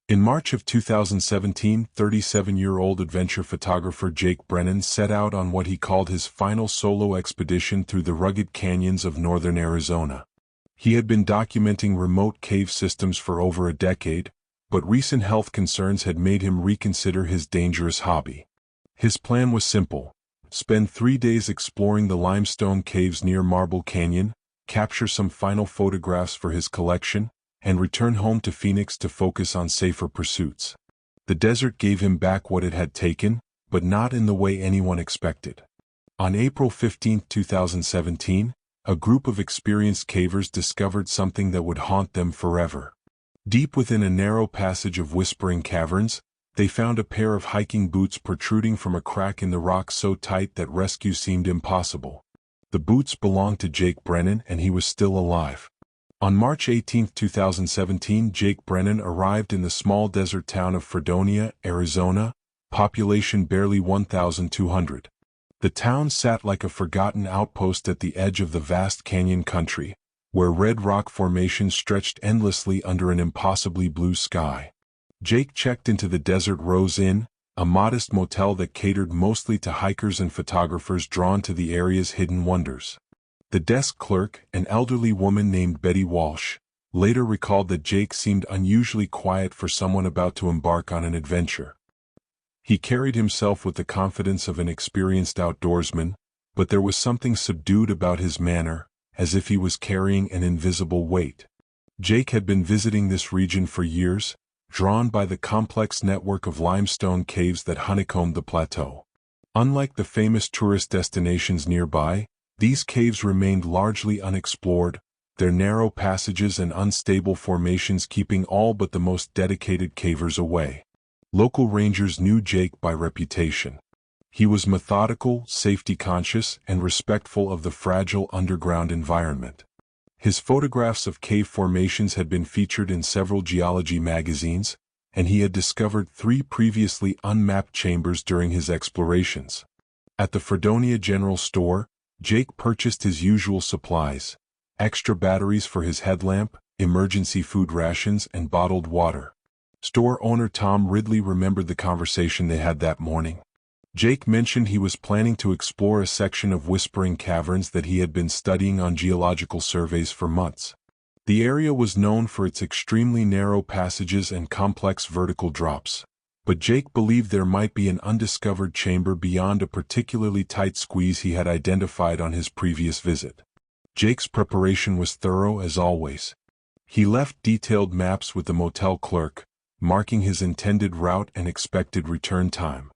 In March of 2017, 37-year-old adventure photographer Jake Brennan set out on what he called his final solo expedition through the rugged canyons of northern Arizona. He had been documenting remote cave systems for over a decade, but recent health concerns had made him reconsider his dangerous hobby. His plan was simple: spend 3 days exploring the limestone caves near Marble Canyon, capture some final photographs for his collection, and return home to Phoenix to focus on safer pursuits. The desert gave him back what it had taken, but not in the way anyone expected. On April 15, 2017, a group of experienced cavers discovered something that would haunt them forever. Deep within a narrow passage of Whispering Caverns, they found a pair of hiking boots protruding from a crack in the rock so tight that rescue seemed impossible. The boots belonged to Jake Brennan, and he was still alive. On March 18, 2017, Jake Brennan arrived in the small desert town of Fredonia, Arizona, population barely 1,200. The town sat like a forgotten outpost at the edge of the vast canyon country, where red rock formations stretched endlessly under an impossibly blue sky. Jake checked into the Desert Rose Inn, a modest motel that catered mostly to hikers and photographers drawn to the area's hidden wonders. The desk clerk, an elderly woman named Betty Walsh, later recalled that Jake seemed unusually quiet for someone about to embark on an adventure. He carried himself with the confidence of an experienced outdoorsman, but there was something subdued about his manner, as if he was carrying an invisible weight. Jake had been visiting this region for years, drawn by the complex network of limestone caves that honeycombed the plateau. Unlike the famous tourist destinations nearby, these caves remained largely unexplored, their narrow passages and unstable formations keeping all but the most dedicated cavers away. Local rangers knew Jake by reputation. He was methodical, safety-conscious, and respectful of the fragile underground environment. His photographs of cave formations had been featured in several geology magazines, and he had discovered 3 previously unmapped chambers during his explorations. At the Fredonia General Store, Jake purchased his usual supplies: extra batteries for his headlamp, emergency food rations, and bottled water. Store owner Tom Ridley remembered the conversation they had that morning. Jake mentioned he was planning to explore a section of Whispering Caverns that he had been studying on geological surveys for months. The area was known for its extremely narrow passages and complex vertical drops, but Jake believed there might be an undiscovered chamber beyond a particularly tight squeeze he had identified on his previous visit. Jake's preparation was thorough as always. He left detailed maps with the motel clerk, marking his intended route and expected return time.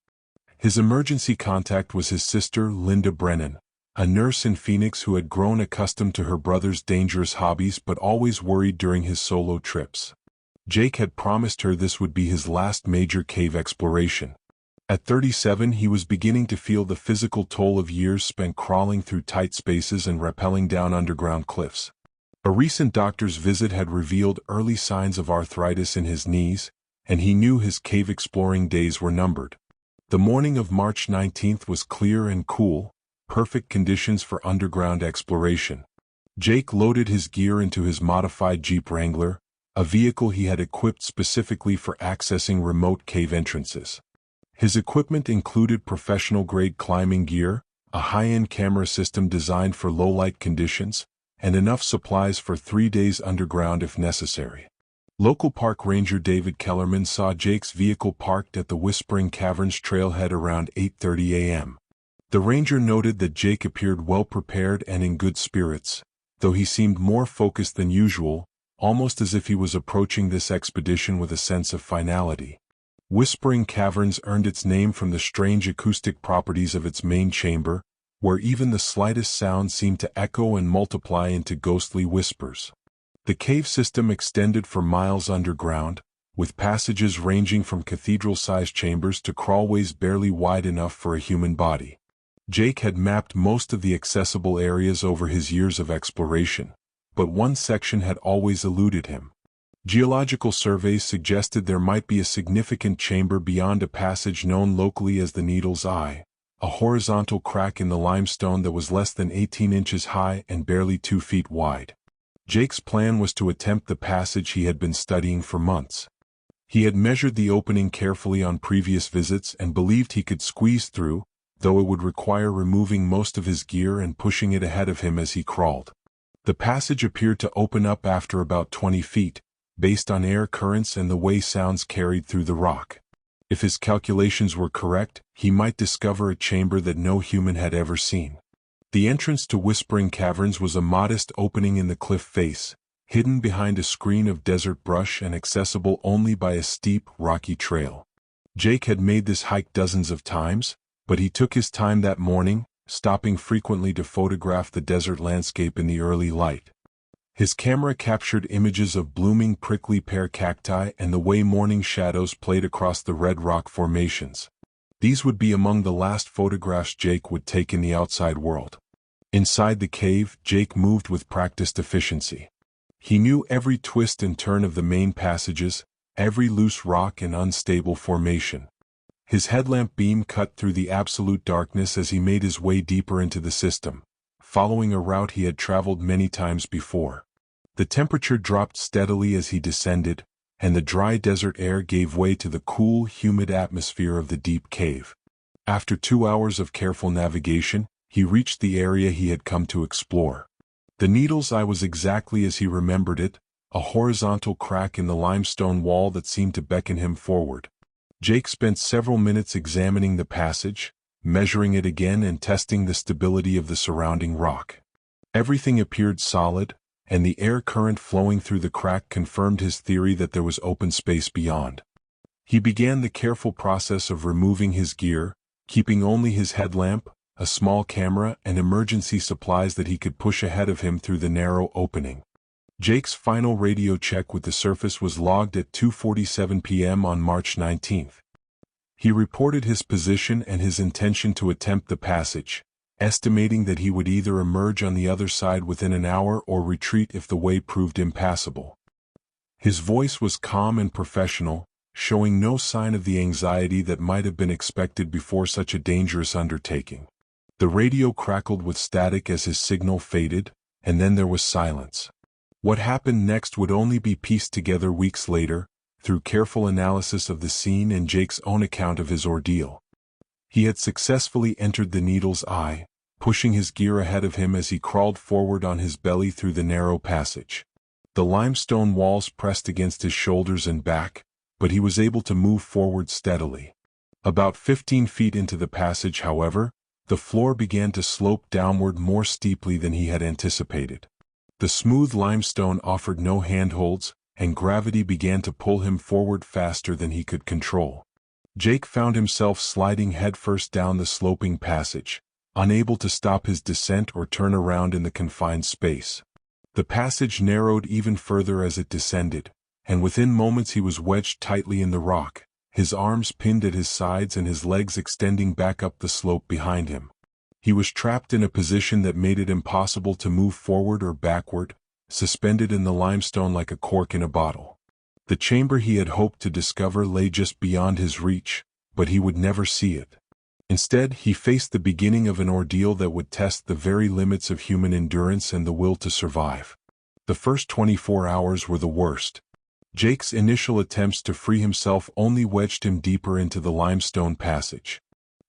His emergency contact was his sister, Linda Brennan, a nurse in Phoenix who had grown accustomed to her brother's dangerous hobbies but always worried during his solo trips. Jake had promised her this would be his last major cave exploration. At 37, he was beginning to feel the physical toll of years spent crawling through tight spaces and rappelling down underground cliffs. A recent doctor's visit had revealed early signs of arthritis in his knees, and he knew his cave exploring days were numbered. The morning of March 19 was clear and cool, perfect conditions for underground exploration. Jake loaded his gear into his modified Jeep Wrangler, a vehicle he had equipped specifically for accessing remote cave entrances. His equipment included professional-grade climbing gear, a high-end camera system designed for low-light conditions, and enough supplies for 3 days underground if necessary. Local park ranger David Kellerman saw Jake's vehicle parked at the Whispering Caverns trailhead around 8:30 a.m. The ranger noted that Jake appeared well-prepared and in good spirits, though he seemed more focused than usual, almost as if he was approaching this expedition with a sense of finality. Whispering Caverns earned its name from the strange acoustic properties of its main chamber, where even the slightest sound seemed to echo and multiply into ghostly whispers. The cave system extended for miles underground, with passages ranging from cathedral-sized chambers to crawlways barely wide enough for a human body. Jake had mapped most of the accessible areas over his years of exploration, but one section had always eluded him. Geological surveys suggested there might be a significant chamber beyond a passage known locally as the Needle's Eye, a horizontal crack in the limestone that was less than 18 inches high and barely 2 feet wide. Jake's plan was to attempt the passage he had been studying for months. He had measured the opening carefully on previous visits and believed he could squeeze through, though it would require removing most of his gear and pushing it ahead of him as he crawled. The passage appeared to open up after about 20 feet, based on air currents and the way sounds carried through the rock. If his calculations were correct, he might discover a chamber that no human had ever seen. The entrance to Whispering Caverns was a modest opening in the cliff face, hidden behind a screen of desert brush and accessible only by a steep, rocky trail. Jake had made this hike dozens of times, but he took his time that morning, stopping frequently to photograph the desert landscape in the early light. His camera captured images of blooming prickly pear cacti and the way morning shadows played across the red rock formations. These would be among the last photographs Jake would take in the outside world. Inside the cave, Jake moved with practiced efficiency. He knew every twist and turn of the main passages, every loose rock and unstable formation. His headlamp beam cut through the absolute darkness as he made his way deeper into the system, following a route he had traveled many times before. The temperature dropped steadily as he descended, and the dry desert air gave way to the cool, humid atmosphere of the deep cave. After 2 hours of careful navigation, he reached the area he had come to explore. The needle's eye was exactly as he remembered it, a horizontal crack in the limestone wall that seemed to beckon him forward. Jake spent several minutes examining the passage, measuring it again and testing the stability of the surrounding rock. Everything appeared solid, and the air current flowing through the crack confirmed his theory that there was open space beyond. He began the careful process of removing his gear, keeping only his headlamp, a small camera, and emergency supplies that he could push ahead of him through the narrow opening. Jake's final radio check with the surface was logged at 2:47 p.m. on March 19th. He reported his position and his intention to attempt the passage, estimating that he would either emerge on the other side within an hour or retreat if the way proved impassable. His voice was calm and professional, showing no sign of the anxiety that might have been expected before such a dangerous undertaking. The radio crackled with static as his signal faded, and then there was silence. What happened next would only be pieced together weeks later, through careful analysis of the scene and Jake's own account of his ordeal. He had successfully entered the needle's eye, pushing his gear ahead of him as he crawled forward on his belly through the narrow passage. The limestone walls pressed against his shoulders and back, but he was able to move forward steadily. About 15 feet into the passage, however, the floor began to slope downward more steeply than he had anticipated. The smooth limestone offered no handholds, and gravity began to pull him forward faster than he could control. Jake found himself sliding headfirst down the sloping passage, unable to stop his descent or turn around in the confined space. The passage narrowed even further as it descended, and within moments he was wedged tightly in the rock, his arms pinned at his sides and his legs extending back up the slope behind him. He was trapped in a position that made it impossible to move forward or backward, suspended in the limestone like a cork in a bottle. The chamber he had hoped to discover lay just beyond his reach, but he would never see it. Instead, he faced the beginning of an ordeal that would test the very limits of human endurance and the will to survive. The first 24 hours were the worst. Jake's initial attempts to free himself only wedged him deeper into the limestone passage.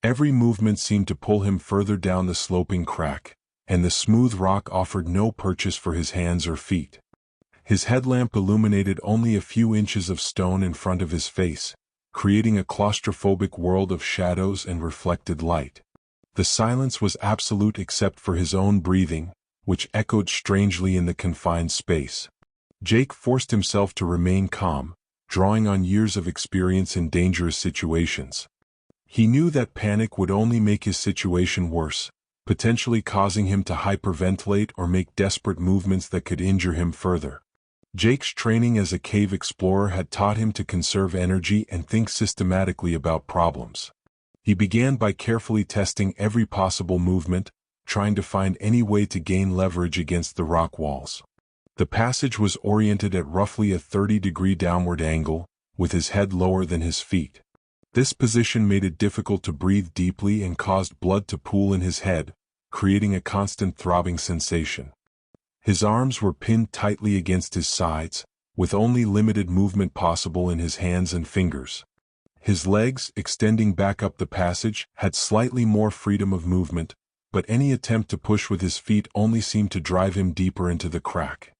Every movement seemed to pull him further down the sloping crack, and the smooth rock offered no purchase for his hands or feet. His headlamp illuminated only a few inches of stone in front of his face, creating a claustrophobic world of shadows and reflected light. The silence was absolute except for his own breathing, which echoed strangely in the confined space. Jake forced himself to remain calm, drawing on years of experience in dangerous situations. He knew that panic would only make his situation worse, potentially causing him to hyperventilate or make desperate movements that could injure him further. Jake's training as a cave explorer had taught him to conserve energy and think systematically about problems. He began by carefully testing every possible movement, trying to find any way to gain leverage against the rock walls. The passage was oriented at roughly a 30-degree downward angle, with his head lower than his feet. This position made it difficult to breathe deeply and caused blood to pool in his head, creating a constant throbbing sensation. His arms were pinned tightly against his sides, with only limited movement possible in his hands and fingers. His legs, extending back up the passage, had slightly more freedom of movement, but any attempt to push with his feet only seemed to drive him deeper into the crack.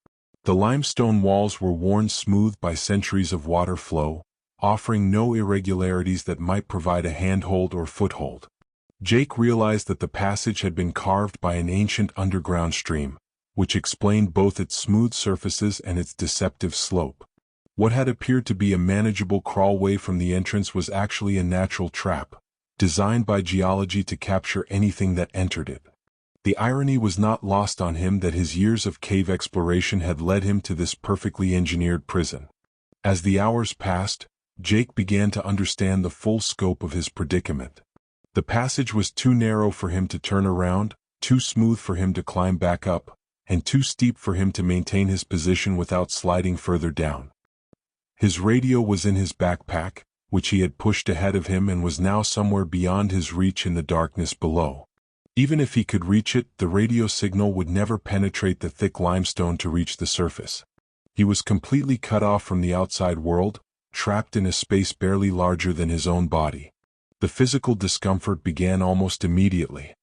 The limestone walls were worn smooth by centuries of water flow, offering no irregularities that might provide a handhold or foothold. Jake realized that the passage had been carved by an ancient underground stream, which explained both its smooth surfaces and its deceptive slope. What had appeared to be a manageable crawlway from the entrance was actually a natural trap, designed by geology to capture anything that entered it. The irony was not lost on him that his years of cave exploration had led him to this perfectly engineered prison. As the hours passed, Jake began to understand the full scope of his predicament. The passage was too narrow for him to turn around, too smooth for him to climb back up, and too steep for him to maintain his position without sliding further down. His radio was in his backpack, which he had pushed ahead of him and was now somewhere beyond his reach in the darkness below. Even if he could reach it, the radio signal would never penetrate the thick limestone to reach the surface. He was completely cut off from the outside world, trapped in a space barely larger than his own body. The physical discomfort began almost immediately.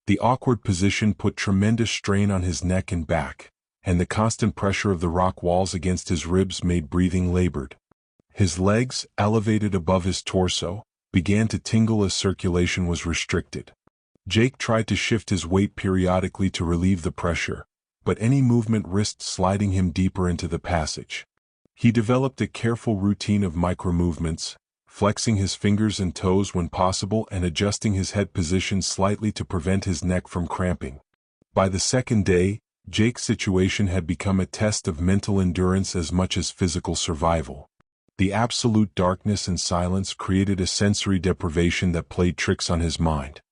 The awkward position put tremendous strain on his neck and back, and the constant pressure of the rock walls against his ribs made breathing labored. His legs, elevated above his torso, began to tingle as circulation was restricted. Jake tried to shift his weight periodically to relieve the pressure, but any movement risked sliding him deeper into the passage. He developed a careful routine of micro-movements, flexing his fingers and toes when possible and adjusting his head position slightly to prevent his neck from cramping. By the second day, Jake's situation had become a test of mental endurance as much as physical survival. The absolute darkness and silence created a sensory deprivation that played tricks on his mind.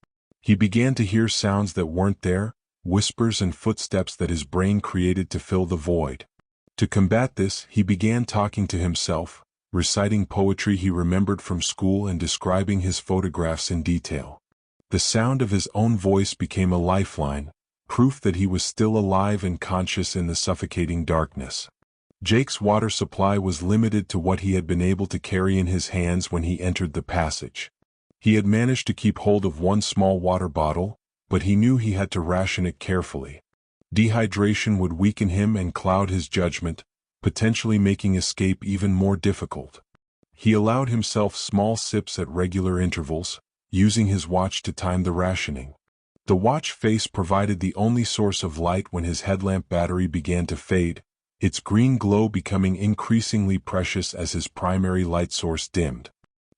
He began to hear sounds that weren't there, whispers and footsteps that his brain created to fill the void. To combat this, he began talking to himself, reciting poetry he remembered from school and describing his photographs in detail. The sound of his own voice became a lifeline, proof that he was still alive and conscious in the suffocating darkness. Jake's water supply was limited to what he had been able to carry in his hands when he entered the passage. He had managed to keep hold of one small water bottle, but he knew he had to ration it carefully. Dehydration would weaken him and cloud his judgment, potentially making escape even more difficult. He allowed himself small sips at regular intervals, using his watch to time the rationing. The watch face provided the only source of light when his headlamp battery began to fade, its green glow becoming increasingly precious as his primary light source dimmed.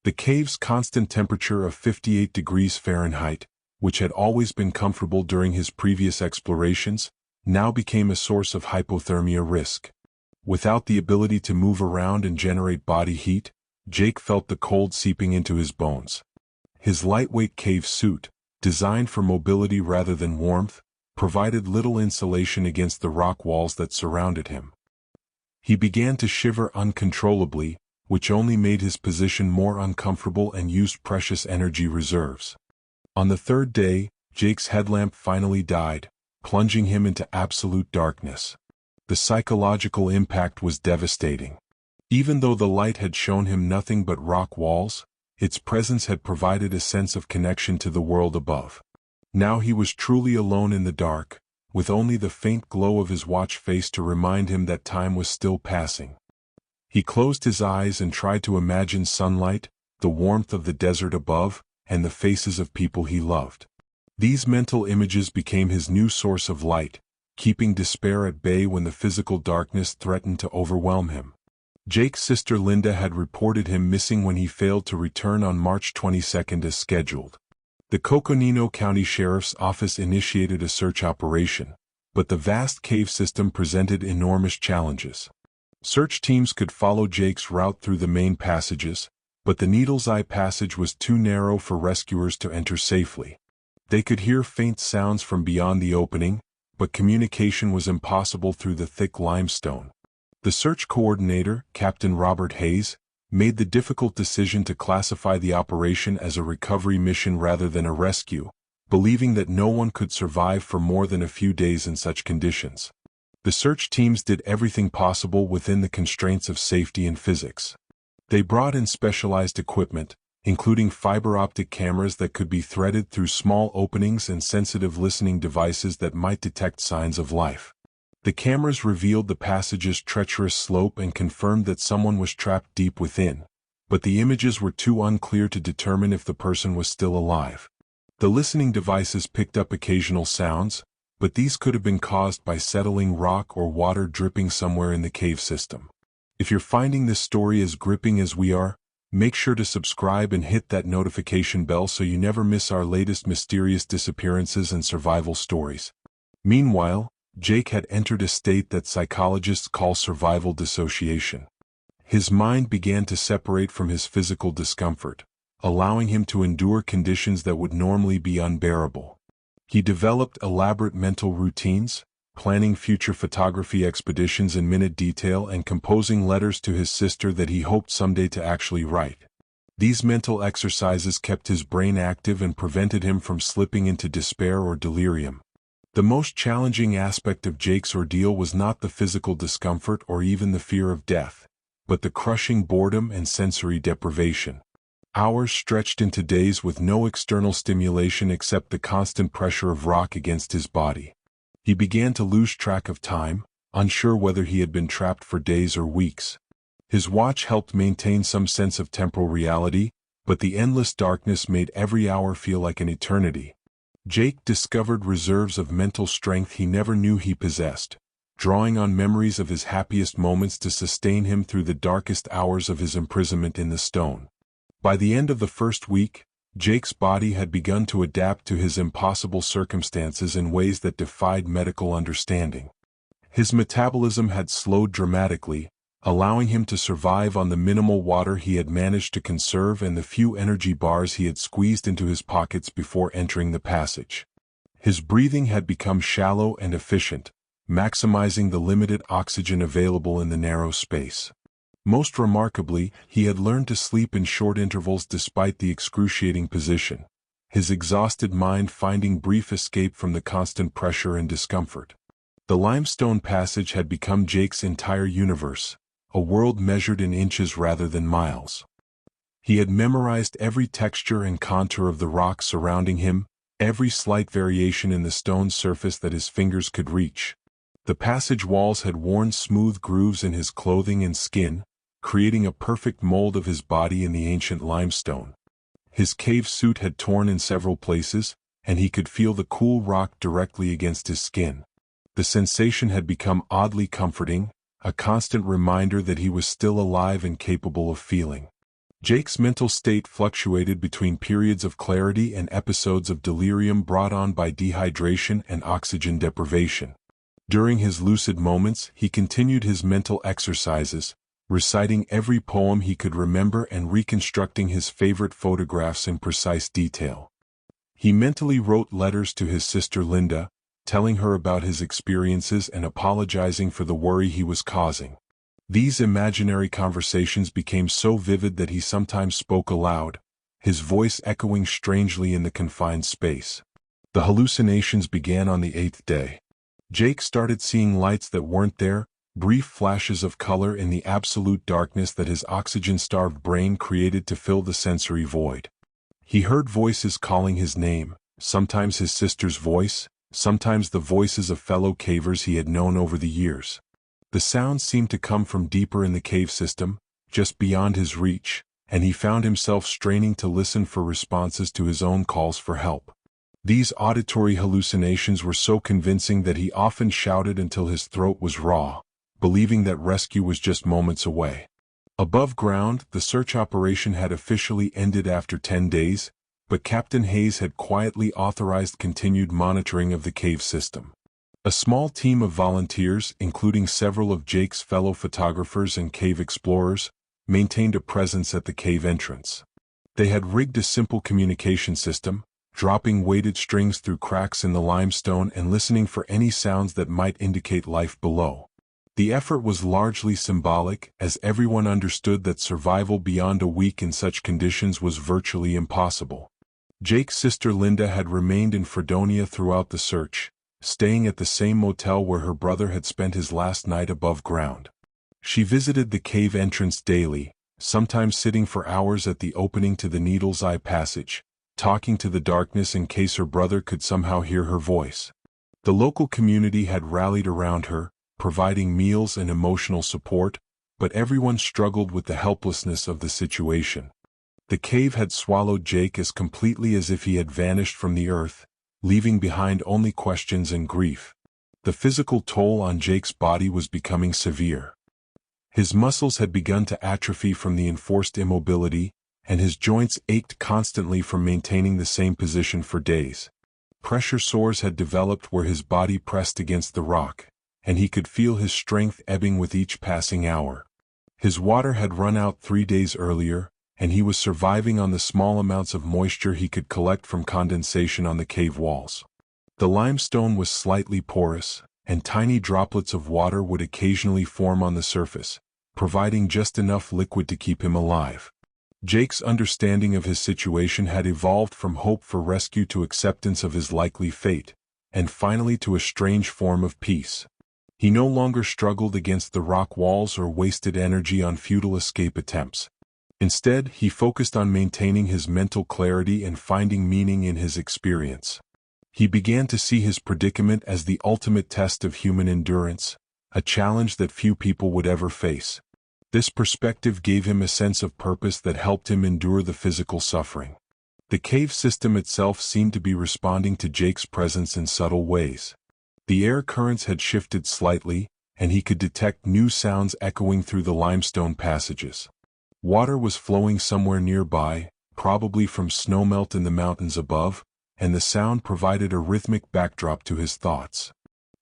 The cave's constant temperature of 58 degrees Fahrenheit, which had always been comfortable during his previous explorations, now became a source of hypothermia risk. Without the ability to move around and generate body heat, Jake felt the cold seeping into his bones. His lightweight cave suit, designed for mobility rather than warmth, provided little insulation against the rock walls that surrounded him. He began to shiver uncontrollably, which only made his position more uncomfortable and used precious energy reserves. On the third day, Jake's headlamp finally died, plunging him into absolute darkness. The psychological impact was devastating. Even though the light had shown him nothing but rock walls, its presence had provided a sense of connection to the world above. Now he was truly alone in the dark, with only the faint glow of his watch face to remind him that time was still passing. He closed his eyes and tried to imagine sunlight, the warmth of the desert above, and the faces of people he loved. These mental images became his new source of light, keeping despair at bay when the physical darkness threatened to overwhelm him. Jake's sister Linda had reported him missing when he failed to return on March 22 as scheduled. The Coconino County Sheriff's Office initiated a search operation, but the vast cave system presented enormous challenges. Search teams could follow Jake's route through the main passages, but the Needle's Eye passage was too narrow for rescuers to enter safely. They could hear faint sounds from beyond the opening, but communication was impossible through the thick limestone. The search coordinator, Captain Robert Hayes, made the difficult decision to classify the operation as a recovery mission rather than a rescue, believing that no one could survive for more than a few days in such conditions. The search teams did everything possible within the constraints of safety and physics. They brought in specialized equipment, including fiber optic cameras that could be threaded through small openings and sensitive listening devices that might detect signs of life. The cameras revealed the passage's treacherous slope and confirmed that someone was trapped deep within, but the images were too unclear to determine if the person was still alive. The listening devices picked up occasional sounds, but these could have been caused by settling rock or water dripping somewhere in the cave system. If you're finding this story as gripping as we are, make sure to subscribe and hit that notification bell so you never miss our latest mysterious disappearances and survival stories. Meanwhile, Jake had entered a state that psychologists call survival dissociation. His mind began to separate from his physical discomfort, allowing him to endure conditions that would normally be unbearable. He developed elaborate mental routines, planning future photography expeditions in minute detail and composing letters to his sister that he hoped someday to actually write. These mental exercises kept his brain active and prevented him from slipping into despair or delirium. The most challenging aspect of Jake's ordeal was not the physical discomfort or even the fear of death, but the crushing boredom and sensory deprivation. Hours stretched into days with no external stimulation except the constant pressure of rock against his body. He began to lose track of time, unsure whether he had been trapped for days or weeks. His watch helped maintain some sense of temporal reality, but the endless darkness made every hour feel like an eternity. Jake discovered reserves of mental strength he never knew he possessed, drawing on memories of his happiest moments to sustain him through the darkest hours of his imprisonment in the stone. By the end of the first week, Jake's body had begun to adapt to his impossible circumstances in ways that defied medical understanding. His metabolism had slowed dramatically, allowing him to survive on the minimal water he had managed to conserve and the few energy bars he had squeezed into his pockets before entering the passage. His breathing had become shallow and efficient, maximizing the limited oxygen available in the narrow space. Most remarkably, he had learned to sleep in short intervals despite the excruciating position, his exhausted mind finding brief escape from the constant pressure and discomfort. The limestone passage had become Jake's entire universe, a world measured in inches rather than miles. He had memorized every texture and contour of the rock surrounding him, every slight variation in the stone's surface that his fingers could reach. The passage walls had worn smooth grooves in his clothing and skin, creating a perfect mold of his body in the ancient limestone. His cave suit had torn in several places, and he could feel the cool rock directly against his skin. The sensation had become oddly comforting, a constant reminder that he was still alive and capable of feeling. Jake's mental state fluctuated between periods of clarity and episodes of delirium brought on by dehydration and oxygen deprivation. During his lucid moments, he continued his mental exercises, reciting every poem he could remember and reconstructing his favorite photographs in precise detail. He mentally wrote letters to his sister Linda, telling her about his experiences and apologizing for the worry he was causing. These imaginary conversations became so vivid that he sometimes spoke aloud, his voice echoing strangely in the confined space. The hallucinations began on the 8th day. Jake started seeing lights that weren't there, brief flashes of color in the absolute darkness that his oxygen-starved brain created to fill the sensory void. He heard voices calling his name, sometimes his sister's voice, sometimes the voices of fellow cavers he had known over the years. The sounds seemed to come from deeper in the cave system, just beyond his reach, and he found himself straining to listen for responses to his own calls for help. These auditory hallucinations were so convincing that he often shouted until his throat was raw, believing that rescue was just moments away. Above ground, the search operation had officially ended after 10 days, but Captain Hayes had quietly authorized continued monitoring of the cave system. A small team of volunteers, including several of Jake's fellow photographers and cave explorers, maintained a presence at the cave entrance. They had rigged a simple communication system, dropping weighted strings through cracks in the limestone and listening for any sounds that might indicate life below. The effort was largely symbolic, as everyone understood that survival beyond a week in such conditions was virtually impossible. Jake's sister Linda had remained in Fredonia throughout the search, staying at the same motel where her brother had spent his last night above ground. She visited the cave entrance daily, sometimes sitting for hours at the opening to the Needle's Eye passage, talking to the darkness in case her brother could somehow hear her voice. The local community had rallied around her, providing meals and emotional support, but everyone struggled with the helplessness of the situation. The cave had swallowed Jake as completely as if he had vanished from the earth, leaving behind only questions and grief. The physical toll on Jake's body was becoming severe. His muscles had begun to atrophy from the enforced immobility, and his joints ached constantly from maintaining the same position for days. Pressure sores had developed where his body pressed against the rock, and he could feel his strength ebbing with each passing hour. His water had run out 3 days earlier, and he was surviving on the small amounts of moisture he could collect from condensation on the cave walls. The limestone was slightly porous, and tiny droplets of water would occasionally form on the surface, providing just enough liquid to keep him alive. Jake's understanding of his situation had evolved from hope for rescue to acceptance of his likely fate, and finally to a strange form of peace. He no longer struggled against the rock walls or wasted energy on futile escape attempts. Instead, he focused on maintaining his mental clarity and finding meaning in his experience. He began to see his predicament as the ultimate test of human endurance, a challenge that few people would ever face. This perspective gave him a sense of purpose that helped him endure the physical suffering. The cave system itself seemed to be responding to Jake's presence in subtle ways. The air currents had shifted slightly, and he could detect new sounds echoing through the limestone passages. Water was flowing somewhere nearby, probably from snowmelt in the mountains above, and the sound provided a rhythmic backdrop to his thoughts.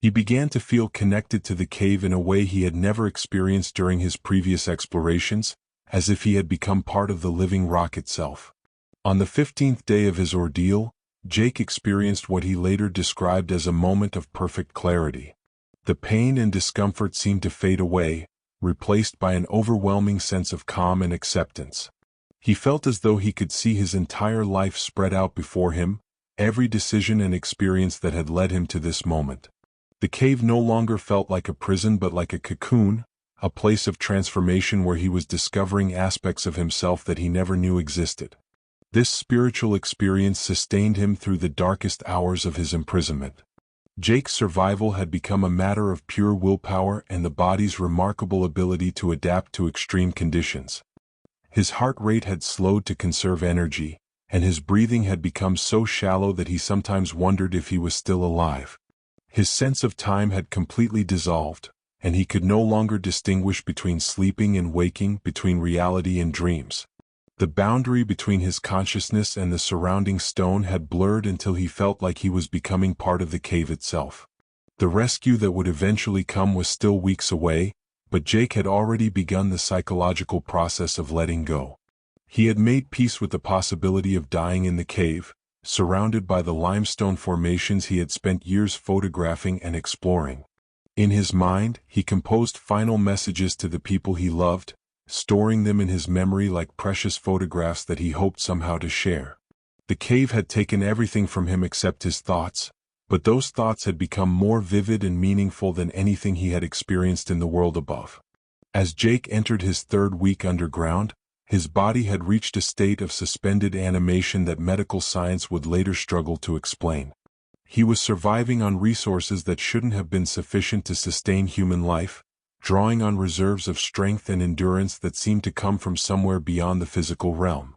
He began to feel connected to the cave in a way he had never experienced during his previous explorations, as if he had become part of the living rock itself. On the 15th day of his ordeal, Jake experienced what he later described as a moment of perfect clarity. The pain and discomfort seemed to fade away, replaced by an overwhelming sense of calm and acceptance. He felt as though he could see his entire life spread out before him, every decision and experience that had led him to this moment. The cave no longer felt like a prison but like a cocoon, a place of transformation where he was discovering aspects of himself that he never knew existed. This spiritual experience sustained him through the darkest hours of his imprisonment. Jake's survival had become a matter of pure willpower and the body's remarkable ability to adapt to extreme conditions. His heart rate had slowed to conserve energy, and his breathing had become so shallow that he sometimes wondered if he was still alive. His sense of time had completely dissolved, and he could no longer distinguish between sleeping and waking, between reality and dreams. The boundary between his consciousness and the surrounding stone had blurred until he felt like he was becoming part of the cave itself. The rescue that would eventually come was still weeks away, but Jake had already begun the psychological process of letting go. He had made peace with the possibility of dying in the cave, surrounded by the limestone formations he had spent years photographing and exploring. In his mind, he composed final messages to the people he loved, storing them in his memory like precious photographs that he hoped somehow to share. The cave had taken everything from him except his thoughts, but those thoughts had become more vivid and meaningful than anything he had experienced in the world above. As Jake entered his 3rd week underground, his body had reached a state of suspended animation that medical science would later struggle to explain. He was surviving on resources that shouldn't have been sufficient to sustain human life, drawing on reserves of strength and endurance that seemed to come from somewhere beyond the physical realm.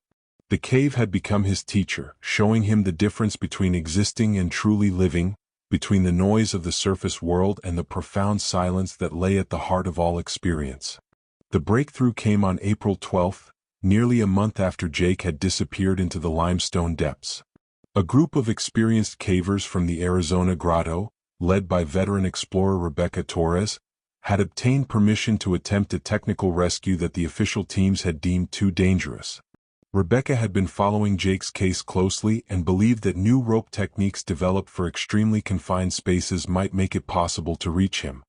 The cave had become his teacher, showing him the difference between existing and truly living, between the noise of the surface world and the profound silence that lay at the heart of all experience. The breakthrough came on April 12th, nearly a month after Jake had disappeared into the limestone depths. A group of experienced cavers from the Arizona grotto, led by veteran explorer Rebecca Torres, had obtained permission to attempt a technical rescue that the official teams had deemed too dangerous. Rebecca had been following Jake's case closely and believed that new rope techniques developed for extremely confined spaces might make it possible to reach him.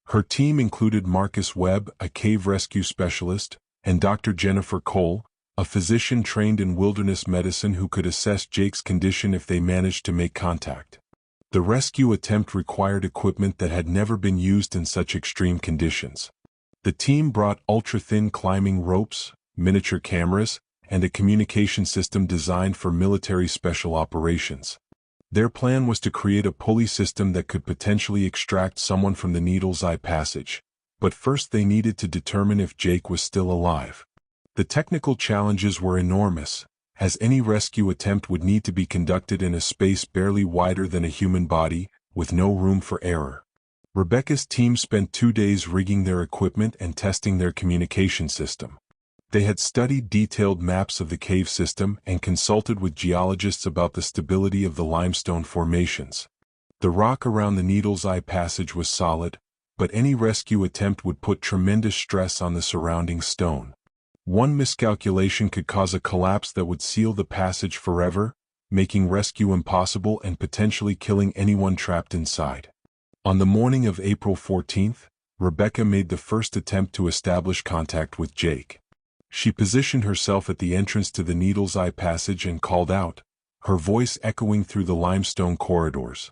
Her team included Marcus Webb, a cave rescue specialist, and Dr. Jennifer Cole, a physician trained in wilderness medicine who could assess Jake's condition if they managed to make contact. The rescue attempt required equipment that had never been used in such extreme conditions. The team brought ultra-thin climbing ropes, miniature cameras, and a communication system designed for military special operations. Their plan was to create a pulley system that could potentially extract someone from the Needle's Eye Passage, but first they needed to determine if Jake was still alive. The technical challenges were enormous, as any rescue attempt would need to be conducted in a space barely wider than a human body, with no room for error. Rebecca's team spent 2 days rigging their equipment and testing their communication system. They had studied detailed maps of the cave system and consulted with geologists about the stability of the limestone formations. The rock around the Needle's Eye Passage was solid, but any rescue attempt would put tremendous stress on the surrounding stone. One miscalculation could cause a collapse that would seal the passage forever, making rescue impossible and potentially killing anyone trapped inside. On the morning of April 14th, Rebecca made the first attempt to establish contact with Jake. She positioned herself at the entrance to the Needle's Eye Passage and called out, her voice echoing through the limestone corridors.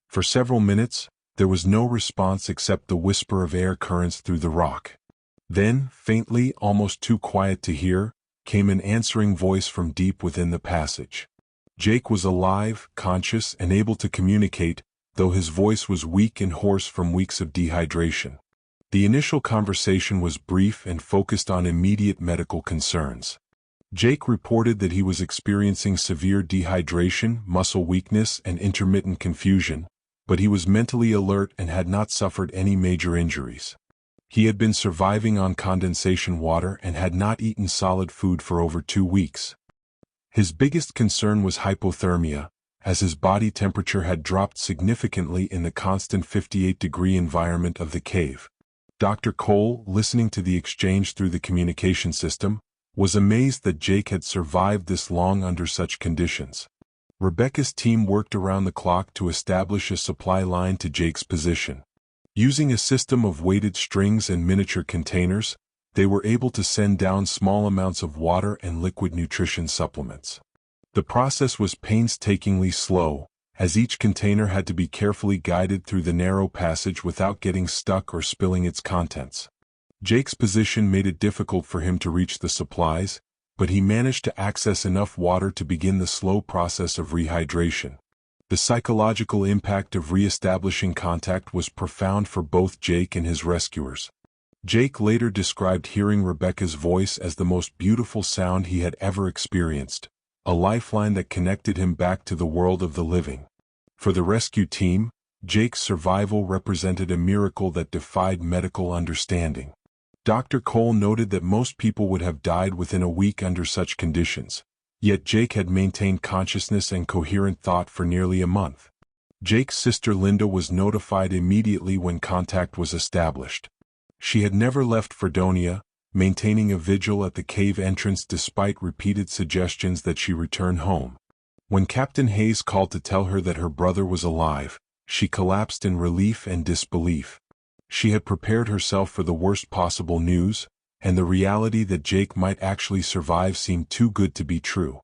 For several minutes, there was no response except the whisper of air currents through the rock. Then, faintly, almost too quiet to hear, came an answering voice from deep within the passage. Jake was alive, conscious, and able to communicate, though his voice was weak and hoarse from weeks of dehydration. The initial conversation was brief and focused on immediate medical concerns. Jake reported that he was experiencing severe dehydration, muscle weakness, and intermittent confusion, but he was mentally alert and had not suffered any major injuries. He had been surviving on condensation water and had not eaten solid food for over 2 weeks. His biggest concern was hypothermia, as his body temperature had dropped significantly in the constant 58-degree environment of the cave. Dr. Cole, listening to the exchange through the communication system, was amazed that Jake had survived this long under such conditions. Rebecca's team worked around the clock to establish a supply line to Jake's position. Using a system of weighted strings and miniature containers, they were able to send down small amounts of water and liquid nutrition supplements. The process was painstakingly slow, as each container had to be carefully guided through the narrow passage without getting stuck or spilling its contents. Jake's position made it difficult for him to reach the supplies, but he managed to access enough water to begin the slow process of rehydration. The psychological impact of re-establishing contact was profound for both Jake and his rescuers. Jake later described hearing Rebecca's voice as the most beautiful sound he had ever experienced, a lifeline that connected him back to the world of the living. For the rescue team, Jake's survival represented a miracle that defied medical understanding. Dr. Cole noted that most people would have died within a week under such conditions, yet Jake had maintained consciousness and coherent thought for nearly a month. Jake's sister Linda was notified immediately when contact was established. She had never left Fredonia, maintaining a vigil at the cave entrance despite repeated suggestions that she return home. When Captain Hayes called to tell her that her brother was alive, she collapsed in relief and disbelief. She had prepared herself for the worst possible news, and the reality that Jake might actually survive seemed too good to be true.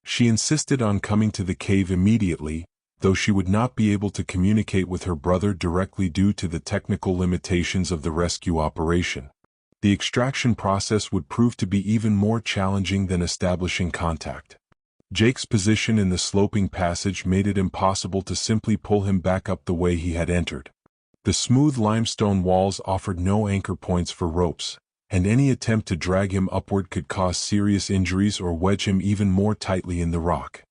She insisted on coming to the cave immediately, though she would not be able to communicate with her brother directly due to the technical limitations of the rescue operation. The extraction process would prove to be even more challenging than establishing contact. Jake's position in the sloping passage made it impossible to simply pull him back up the way he had entered. The smooth limestone walls offered no anchor points for ropes, and any attempt to drag him upward could cause serious injuries or wedge him even more tightly in the rock.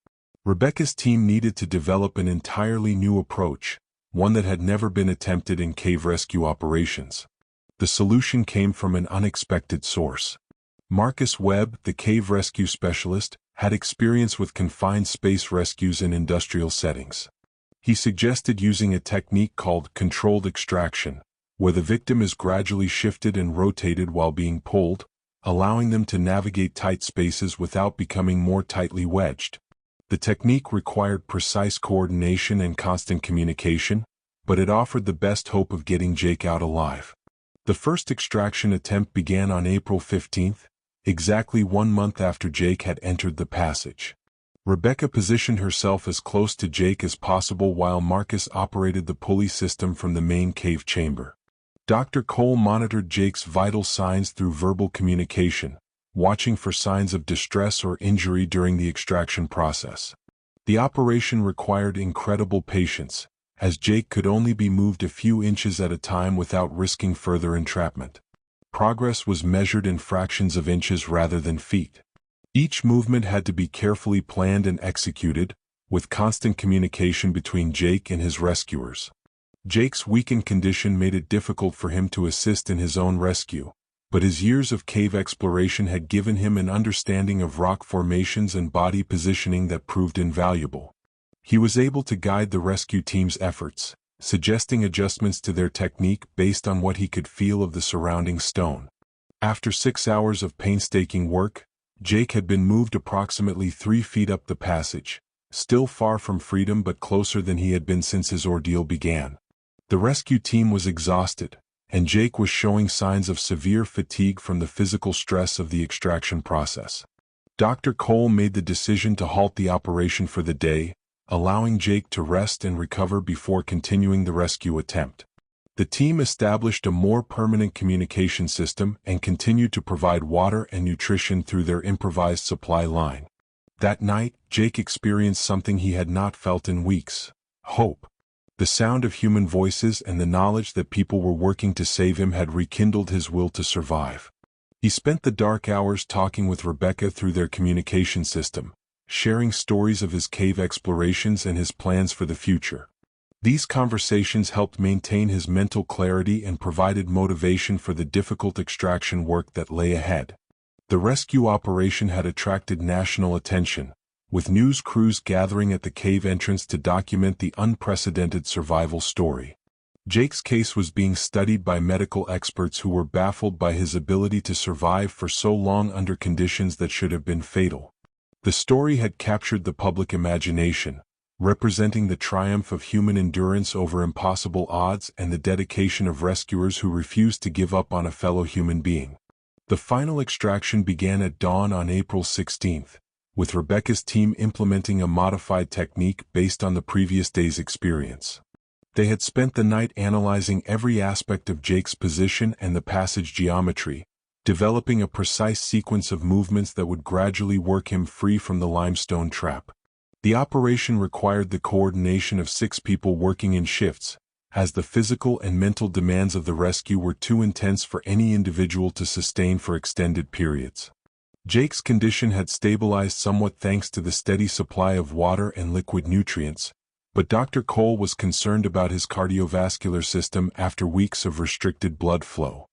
Rebecca's team needed to develop an entirely new approach, one that had never been attempted in cave rescue operations. The solution came from an unexpected source. Marcus Webb, the cave rescue specialist, had experience with confined space rescues in industrial settings. He suggested using a technique called controlled extraction, where the victim is gradually shifted and rotated while being pulled, allowing them to navigate tight spaces without becoming more tightly wedged. The technique required precise coordination and constant communication, but it offered the best hope of getting Jake out alive. The first extraction attempt began on April 15th, exactly 1 month after Jake had entered the passage. Rebecca positioned herself as close to Jake as possible while Marcus operated the pulley system from the main cave chamber. Dr. Cole monitored Jake's vital signs through verbal communication, watching for signs of distress or injury during the extraction process. The operation required incredible patience, as Jake could only be moved a few inches at a time without risking further entrapment. Progress was measured in fractions of inches rather than feet. Each movement had to be carefully planned and executed, with constant communication between Jake and his rescuers. Jake's weakened condition made it difficult for him to assist in his own rescue, but his years of cave exploration had given him an understanding of rock formations and body positioning that proved invaluable. He was able to guide the rescue team's efforts, suggesting adjustments to their technique based on what he could feel of the surrounding stone. After 6 hours of painstaking work, Jake had been moved approximately 3 feet up the passage, still far from freedom but closer than he had been since his ordeal began. The rescue team was exhausted, and Jake was showing signs of severe fatigue from the physical stress of the extraction process. Dr. Cole made the decision to halt the operation for the day, allowing Jake to rest and recover before continuing the rescue attempt. The team established a more permanent communication system and continued to provide water and nutrition through their improvised supply line. That night, Jake experienced something he had not felt in weeks: hope. The sound of human voices and the knowledge that people were working to save him had rekindled his will to survive. He spent the dark hours talking with Rebecca through their communication system, sharing stories of his cave explorations and his plans for the future. These conversations helped maintain his mental clarity and provided motivation for the difficult extraction work that lay ahead. The rescue operation had attracted national attention, with news crews gathering at the cave entrance to document the unprecedented survival story. Jake's case was being studied by medical experts who were baffled by his ability to survive for so long under conditions that should have been fatal. The story had captured the public imagination, representing the triumph of human endurance over impossible odds and the dedication of rescuers who refused to give up on a fellow human being. The final extraction began at dawn on April 16th, with Rebecca's team implementing a modified technique based on the previous day's experience. They had spent the night analyzing every aspect of Jake's position and the passage geometry, developing a precise sequence of movements that would gradually work him free from the limestone trap. The operation required the coordination of 6 people working in shifts, as the physical and mental demands of the rescue were too intense for any individual to sustain for extended periods. Jake's condition had stabilized somewhat thanks to the steady supply of water and liquid nutrients, but Dr. Cole was concerned about his cardiovascular system after weeks of restricted blood flow.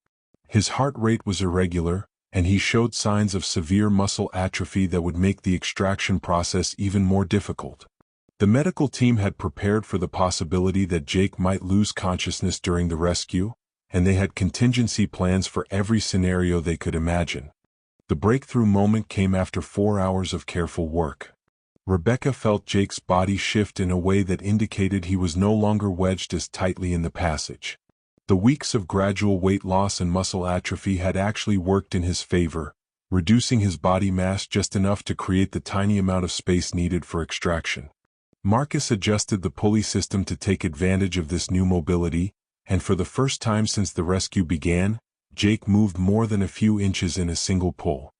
His heart rate was irregular, and he showed signs of severe muscle atrophy that would make the extraction process even more difficult. The medical team had prepared for the possibility that Jake might lose consciousness during the rescue, and they had contingency plans for every scenario they could imagine. The breakthrough moment came after 4 hours of careful work. Rebecca felt Jake's body shift in a way that indicated he was no longer wedged as tightly in the passage. The weeks of gradual weight loss and muscle atrophy had actually worked in his favor, reducing his body mass just enough to create the tiny amount of space needed for extraction. Marcus adjusted the pulley system to take advantage of this new mobility, and for the first time since the rescue began, Jake moved more than a few inches in a single pull.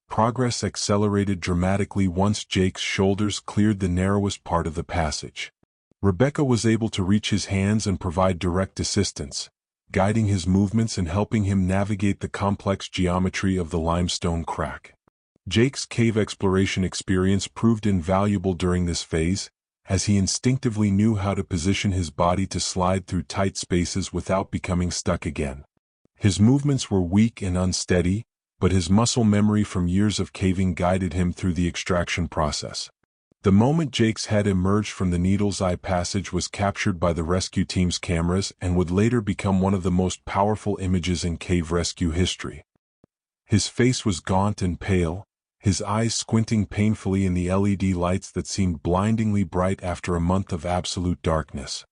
Progress accelerated dramatically once Jake's shoulders cleared the narrowest part of the passage. Rebecca was able to reach his hands and provide direct assistance, guiding his movements and helping him navigate the complex geometry of the limestone crack. Jake's cave exploration experience proved invaluable during this phase, as he instinctively knew how to position his body to slide through tight spaces without becoming stuck again. His movements were weak and unsteady, but his muscle memory from years of caving guided him through the extraction process. The moment Jake's head emerged from the needle's eye passage was captured by the rescue team's cameras and would later become one of the most powerful images in cave rescue history. His face was gaunt and pale, his eyes squinting painfully in the LED lights that seemed blindingly bright after a month of absolute darkness.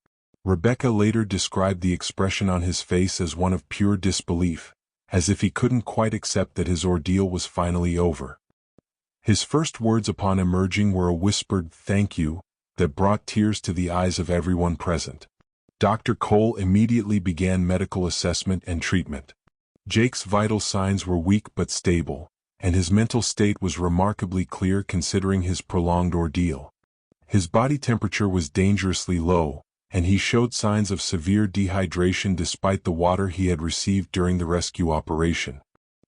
Rebecca later described the expression on his face as one of pure disbelief, as if he couldn't quite accept that his ordeal was finally over. His first words upon emerging were a whispered "thank you" that brought tears to the eyes of everyone present. Dr. Cole immediately began medical assessment and treatment. Jake's vital signs were weak but stable, and his mental state was remarkably clear considering his prolonged ordeal. His body temperature was dangerously low, and he showed signs of severe dehydration despite the water he had received during the rescue operation.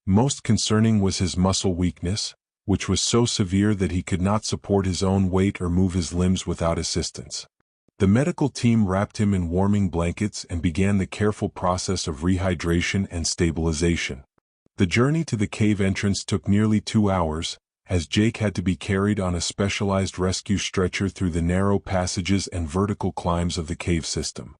Most concerning was his muscle weakness, which was so severe that he could not support his own weight or move his limbs without assistance. The medical team wrapped him in warming blankets and began the careful process of rehydration and stabilization. The journey to the cave entrance took nearly 2 hours, as Jake had to be carried on a specialized rescue stretcher through the narrow passages and vertical climbs of the cave system.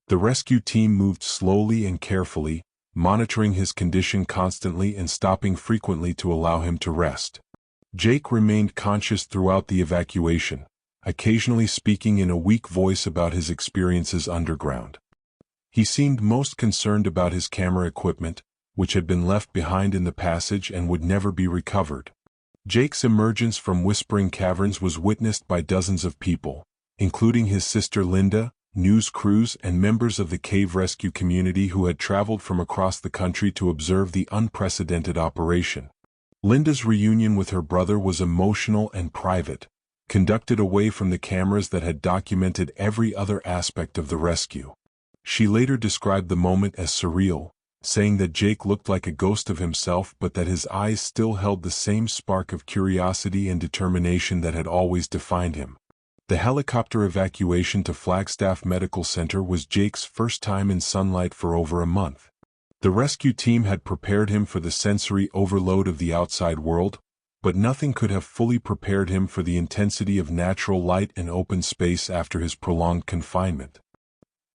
The rescue team moved slowly and carefully, monitoring his condition constantly and stopping frequently to allow him to rest. Jake remained conscious throughout the evacuation, occasionally speaking in a weak voice about his experiences underground. He seemed most concerned about his camera equipment, which had been left behind in the passage and would never be recovered. Jake's emergence from Whispering Caverns was witnessed by dozens of people, including his sister Linda, news crews and members of the cave rescue community who had traveled from across the country to observe the unprecedented operation. Linda's reunion with her brother was emotional and private, conducted away from the cameras that had documented every other aspect of the rescue. She later described the moment as surreal, saying that Jake looked like a ghost of himself but that his eyes still held the same spark of curiosity and determination that had always defined him. The helicopter evacuation to Flagstaff Medical Center was Jake's first time in sunlight for over a month. The rescue team had prepared him for the sensory overload of the outside world, but nothing could have fully prepared him for the intensity of natural light and open space after his prolonged confinement.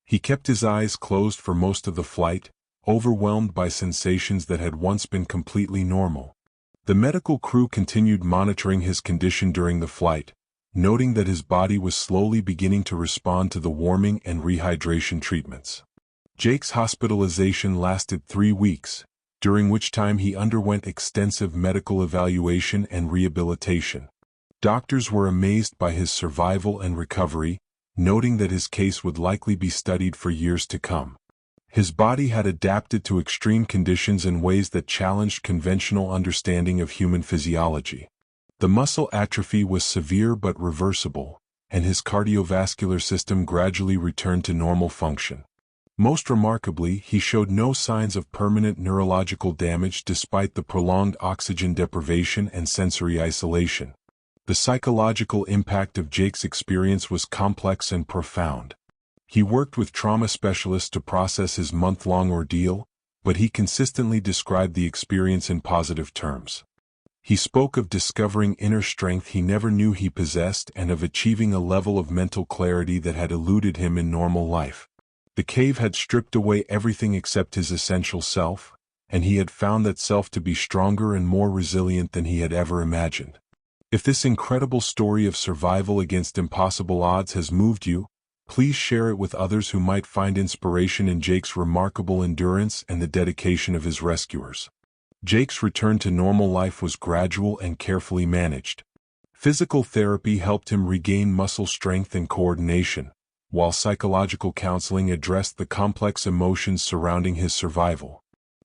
He kept his eyes closed for most of the flight, overwhelmed by sensations that had once been completely normal. The medical crew continued monitoring his condition during the flight, noting that his body was slowly beginning to respond to the warming and rehydration treatments. Jake's hospitalization lasted 3 weeks, during which time he underwent extensive medical evaluation and rehabilitation. Doctors were amazed by his survival and recovery, noting that his case would likely be studied for years to come. His body had adapted to extreme conditions in ways that challenged conventional understanding of human physiology. The muscle atrophy was severe but reversible, and his cardiovascular system gradually returned to normal function. Most remarkably, he showed no signs of permanent neurological damage despite the prolonged oxygen deprivation and sensory isolation. The psychological impact of Jake's experience was complex and profound. He worked with trauma specialists to process his month-long ordeal, but he consistently described the experience in positive terms. He spoke of discovering inner strength he never knew he possessed and of achieving a level of mental clarity that had eluded him in normal life. The cave had stripped away everything except his essential self, and he had found that self to be stronger and more resilient than he had ever imagined. If this incredible story of survival against impossible odds has moved you, please share it with others who might find inspiration in Jake's remarkable endurance and the dedication of his rescuers. Jake's return to normal life was gradual and carefully managed. Physical therapy helped him regain muscle strength and coordination, while psychological counseling addressed the complex emotions surrounding his survival.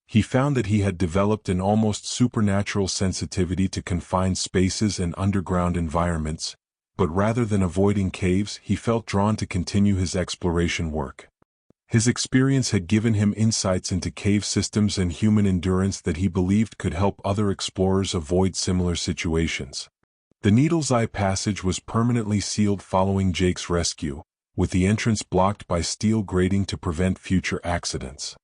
He found that he had developed an almost supernatural sensitivity to confined spaces and underground environments, but rather than avoiding caves, he felt drawn to continue his exploration work. His experience had given him insights into cave systems and human endurance that he believed could help other explorers avoid similar situations. The Needle's Eye Passage was permanently sealed following Jake's rescue, with the entrance blocked by steel grating to prevent future accidents.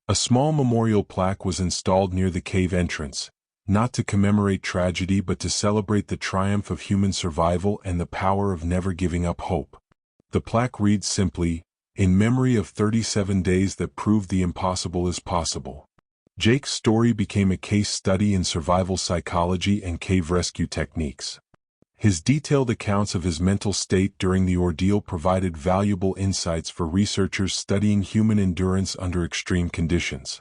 A small memorial plaque was installed near the cave entrance, not to commemorate tragedy but to celebrate the triumph of human survival and the power of never giving up hope. The plaque reads simply, "In memory of 37 days that proved the impossible is possible." Jake's story became a case study in survival psychology and cave rescue techniques. His detailed accounts of his mental state during the ordeal provided valuable insights for researchers studying human endurance under extreme conditions.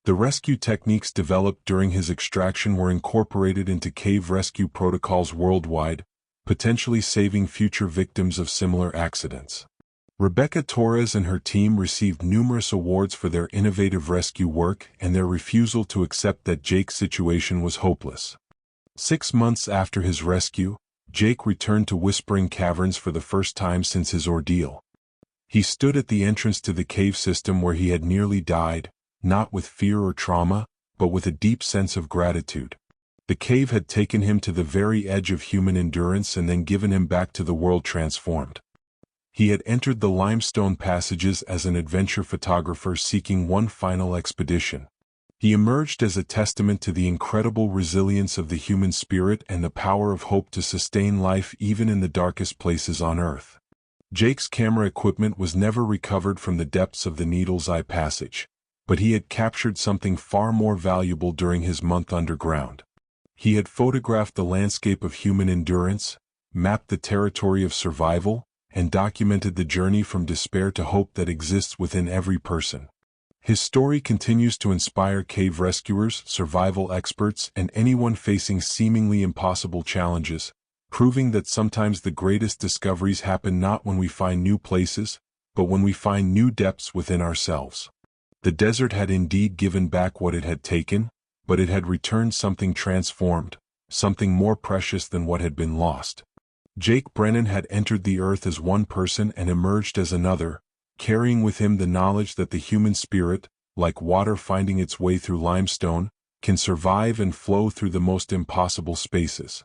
The rescue techniques developed during his extraction were incorporated into cave rescue protocols worldwide, potentially saving future victims of similar accidents. Rebecca Torres and her team received numerous awards for their innovative rescue work and their refusal to accept that Jake's situation was hopeless. 6 months after his rescue, Jake returned to Whispering Caverns for the first time since his ordeal. He stood at the entrance to the cave system where he had nearly died, not with fear or trauma, but with a deep sense of gratitude. The cave had taken him to the very edge of human endurance and then given him back to the world transformed. He had entered the limestone passages as an adventure photographer seeking one final expedition. He emerged as a testament to the incredible resilience of the human spirit and the power of hope to sustain life even in the darkest places on Earth. Jake's camera equipment was never recovered from the depths of the Needle's Eye Passage, but he had captured something far more valuable during his month underground. He had photographed the landscape of human endurance, mapped the territory of survival, and documented the journey from despair to hope that exists within every person. His story continues to inspire cave rescuers, survival experts, and anyone facing seemingly impossible challenges, proving that sometimes the greatest discoveries happen not when we find new places, but when we find new depths within ourselves. The desert had indeed given back what it had taken, but it had returned something transformed, something more precious than what had been lost. Jake Brennan had entered the earth as one person and emerged as another, carrying with him the knowledge that the human spirit, like water finding its way through limestone, can survive and flow through the most impossible spaces.